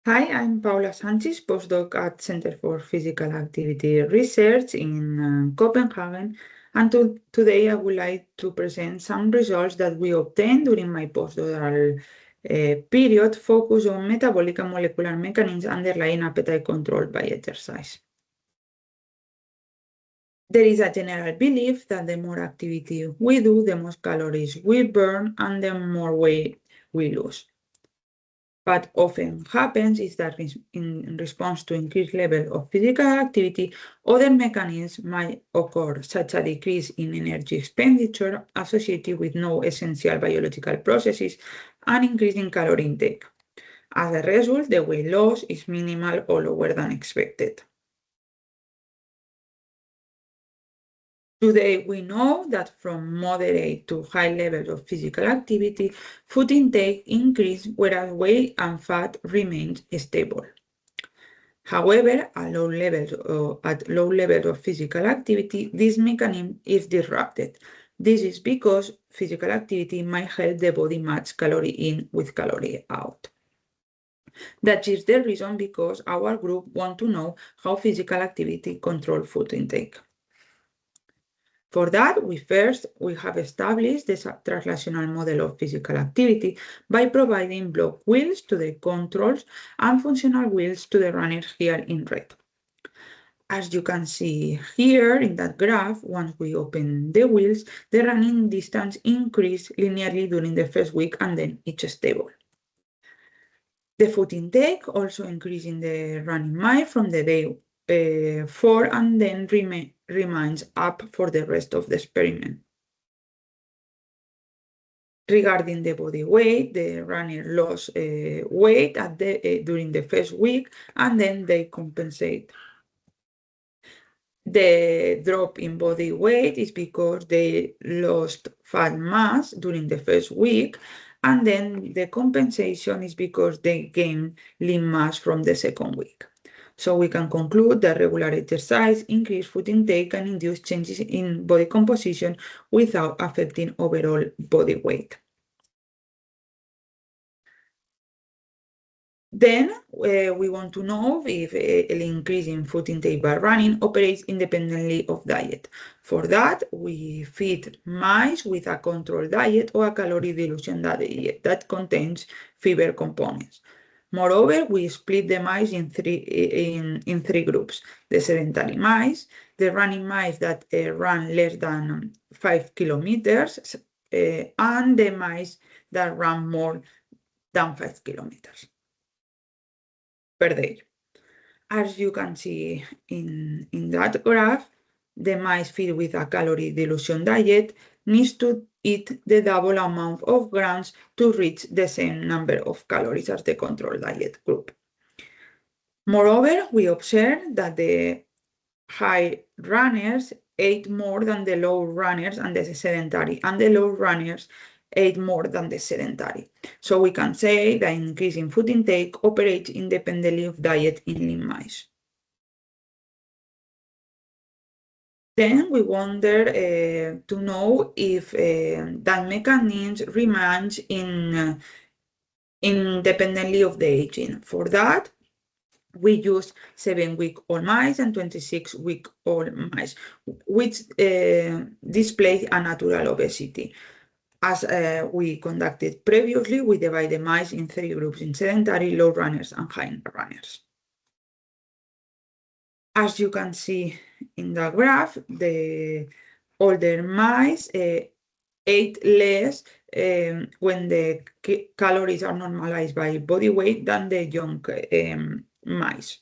Hi, I'm Paula Sanchis, postdoc at Center for Physical Activity Research in Copenhagen, and today I would like to present some results that we obtained during my postdoctoral period focused on metabolic and molecular mechanisms underlying appetite control by exercise. There is a general belief that the more activity we do, the more calories we burn and the more weight we lose. What often happens is that in response to increased level of physical activity, other mechanisms might occur, such as a decrease in energy expenditure associated with no essential biological processes and increase in calorie intake. As a result, the weight loss is minimal or lower than expected. Today, we know that from moderate to high levels of physical activity, food intake increases, whereas weight and fat remain stable. However, at low levels of physical activity, this mechanism is disrupted. This is because physical activity might help the body match calorie in with calorie out. That is the reason because our group wants to know how physical activity controls food intake. For that, we have established the translational model of physical activity by providing block wheels to the controls and functional wheels to the runners here in red. As you can see here in that graph, once we open the wheels, the running distance increases linearly during the first week and then it's stable. The food intake also increases in the running mile from the day 4 and then remains up for the rest of the experiment. Regarding the body weight, the runner lost weight during the first week and then they compensate. The drop in body weight is because they lost fat mass during the first week, and then the compensation is because they gained lean mass from the second week. So we can conclude that regular exercise, increased food intake, can induce changes in body composition without affecting overall body weight. Then we want to know if an increase in food intake by running operates independently of diet. For that, we feed mice with a controlled diet or a calorie dilution diet that contains fiber components. Moreover, we split the mice in three groups: the sedentary mice, the running mice that run less than 5 kilometers, and the mice that run more than 5 kilometers per day. As you can see in that graph, the mice fed with a calorie dilution diet needs to eat the double amount of grams to reach the same number of calories as the control diet group. Moreover, we observed that the high runners ate more than the low runners and the sedentary, and the low runners ate more than the sedentary. So we can say that increasing food intake operates independently of diet in lean mice. Then we wonder to know if that mechanism remains independently of the aging. For that, we use 7-week-old mice and 26-week-old mice, which display a natural obesity. As we conducted previously, we divide the mice in 3 groups: in sedentary, low runners, and high runners. As you can see in the graph, the older mice ate less when the calories are normalized by body weight than the young mice.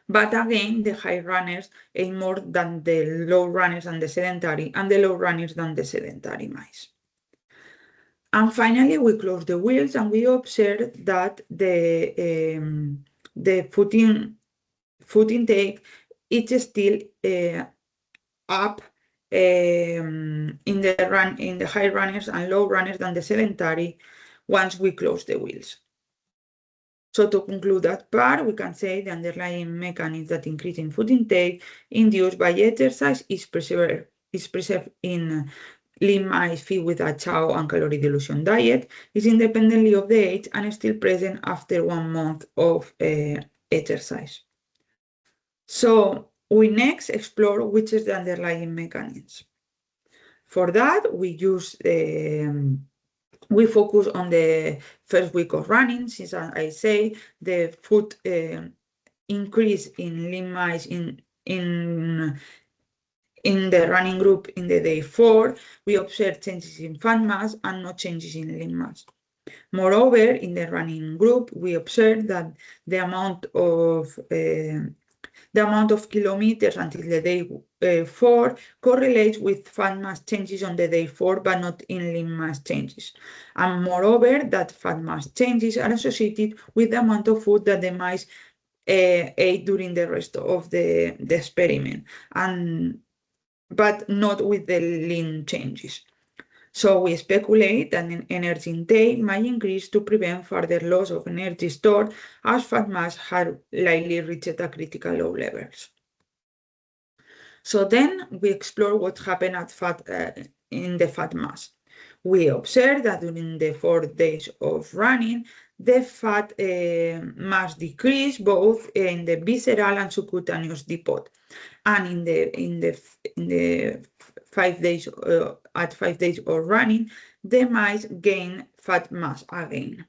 But again, the high runners ate more than the low runners and the sedentary, and the low runners than the sedentary mice. And finally, we close the wheels and we observe that the food intake is still up in the high runners and low runners than the sedentary once we close the wheels. So to conclude that part, we can say the underlying mechanism that increasing food intake induced by exercise is preserved in lean mice feed with a chow and calorie dilution diet is independently of the age and still present after 1 month of exercise. So we next explore which is the underlying mechanism. For that, we focus on the first week of running, since I say the food increase in lean mice in the running group in the day 4, we observe changes in fat mass and no changes in lean mass. Moreover, in the running group, we observe that the amount of kilometers until the day 4 correlates with fat mass changes on the day 4, but not in lean mass changes. And moreover, that fat mass changes are associated with the amount of food that the mice ate during the rest of the experiment, but not with the lean changes. So we speculate that energy intake might increase to prevent further loss of energy stored as fat mass had likely reached a critical low levels. So then we explore what happened in the fat mass. We observe that during the 4 days of running, the fat mass decreased both in the visceral and subcutaneous depot, and in the 5 days at 5 days of running, the mice gain fat mass again.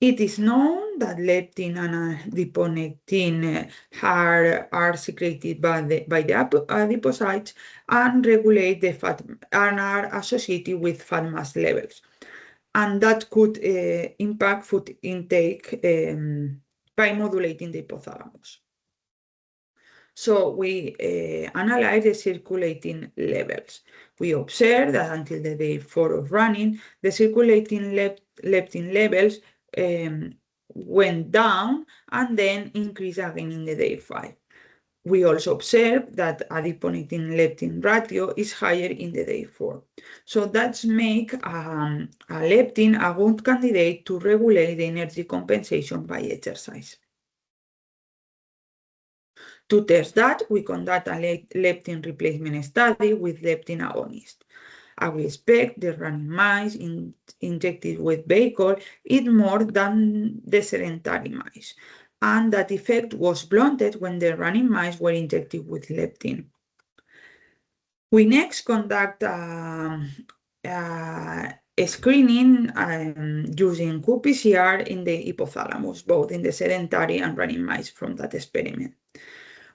It is known that leptin and adiponectin are secreted by the adipocytes and regulate the fat and are associated with fat mass levels, and that could impact food intake by modulating the hypothalamus. So we analyze the circulating levels. We observe that until the day 4 of running, the circulating leptin levels went down and then increased again in the day 5. We also observe that adiponectin-leptin ratio is higher in the day 4. So that's make a leptin a good candidate to regulate the energy compensation by exercise. To test that, we conduct a leptin replacement study with leptin agonist. And we expect the running mice injected with vehicle eat more than the sedentary mice, and that effect was blunted when the running mice were injected with leptin. We next conduct a screening using qPCR in the hypothalamus, both in the sedentary and running mice from that experiment.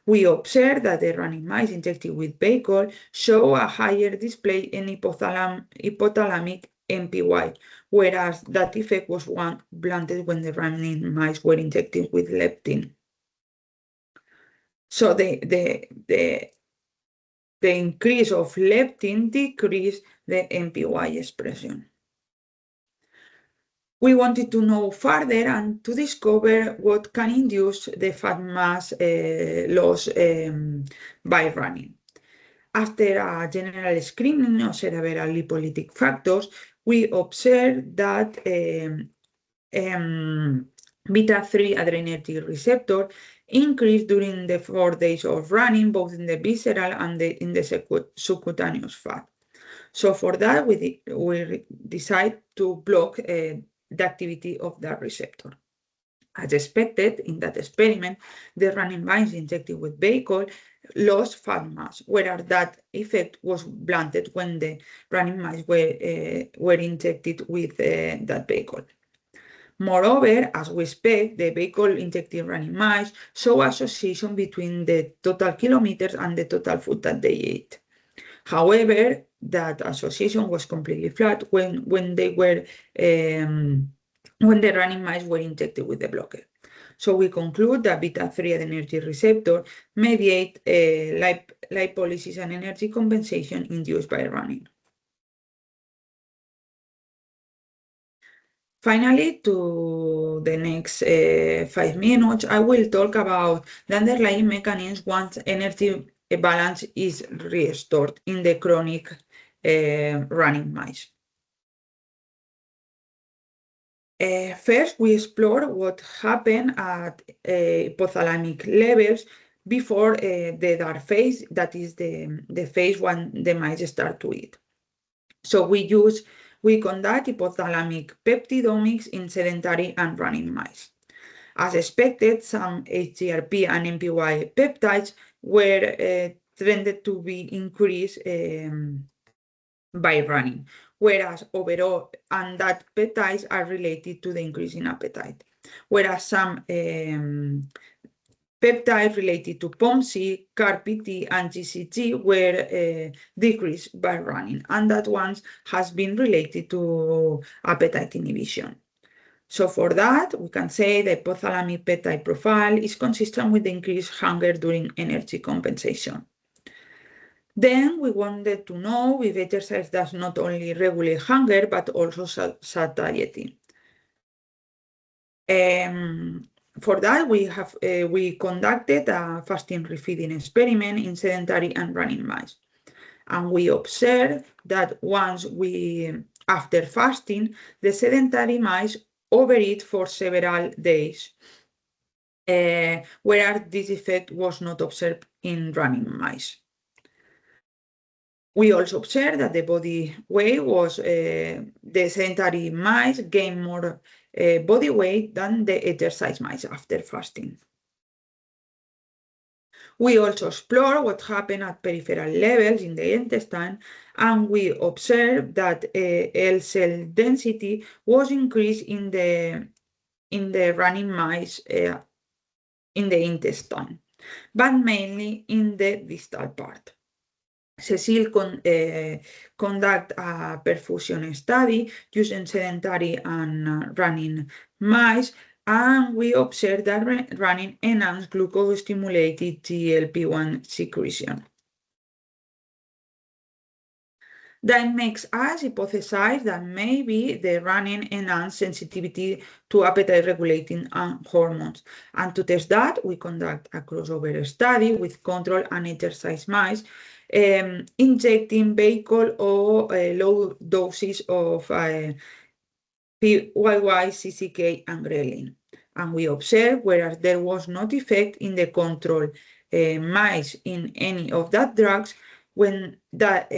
We observe that the running mice injected with vehicle show a higher display in hypothalamic MPY, whereas that effect was blunted when the running mice were injected with leptin. So the increase of leptin decreased the MPY expression. We wanted to know further and to discover what can induce the fat mass loss by running. After a general screening of several lipolytic factors, we observed that beta-3 adrenergic receptor increased during the 4 days of running, both in the visceral and in the subcutaneous fat. So for that, we decide to block the activity of that receptor. As expected, in that experiment, the running mice injected with vehicle lost fat mass, whereas that effect was blunted when the running mice were injected with that vehicle. Moreover, as we expect, the vehicle-injected running mice show association between the total kilometers and the total food that they ate. However, that association was completely flat when the running mice were injected with the blocker. So we conclude that beta-3 adrenergic receptor mediate lipolysis and energy compensation induced by running. Finally, to the next 5 minutes, I will talk about the underlying mechanisms once energy balance is restored in the chronic running mice. First, we explore what happened at hypothalamic levels before the dark phase, that is the phase when the mice start to eat. So we conduct hypothalamic peptidomics in sedentary and running mice. As expected, some HGRP and MPY peptides were trended to be increased by running, whereas overall and that peptides are related to the increase in appetite, whereas some peptides related to POMC, CARPT, and GCG were decreased by running, and that one has been related to appetite inhibition. So for that, we can say the hypothalamic peptide profile is consistent with the increased hunger during energy compensation. Then we wanted to know if exercise does not only regulate hunger, but also satiety. For that, we conducted a fasting refeeding experiment in sedentary and running mice. And we observed that after fasting, the sedentary mice overeat for several days, whereas this effect was not observed in running mice. We also observed that the body weight was, the sedentary mice gained more body weight than the exercise mice after fasting. We also explore what happened at peripheral levels in the intestine, and we observed that L cell density was increased in the running mice in the intestine, but mainly in the distal part. Cecile conduct a perfusion study using sedentary and running mice, and we observed that running enhanced glucose-stimulated GLP-1 secretion. That makes us hypothesize that maybe the running enhanced sensitivity to appetite-regulating hormones. And to test that, we conduct a crossover study with control and exercise mice, injecting vehicle or low doses of PYY, CCK, and ghrelin. And we observed whereas there was no effect in the control mice in any of that drugs, when that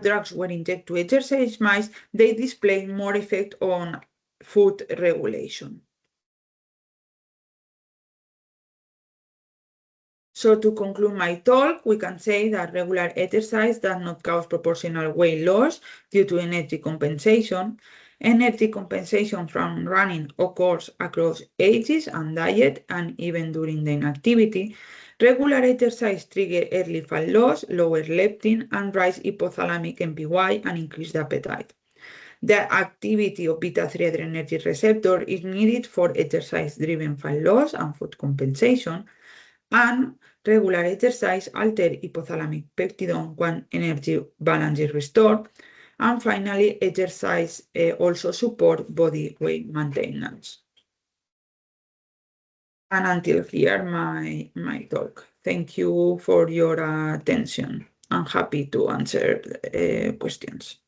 drugs were injected to exercise mice, they displayed more effect on food regulation. So to conclude my talk, we can say that regular exercise does not cause proportional weight loss due to energy compensation. Energy compensation from running occurs across ages and diet, and even during the inactivity. Regular exercise triggers early fat loss, lower leptin, and rise hypothalamic MPY and increased appetite. The activity of beta-3 adrenergic receptor is needed for exercise-driven fat loss and food compensation, and regular exercise alters hypothalamic peptidome when energy balance is restored. And finally, exercise also supports body weight maintenance. And until here, my talk. Thank you for your attention. I'm happy to answer questions.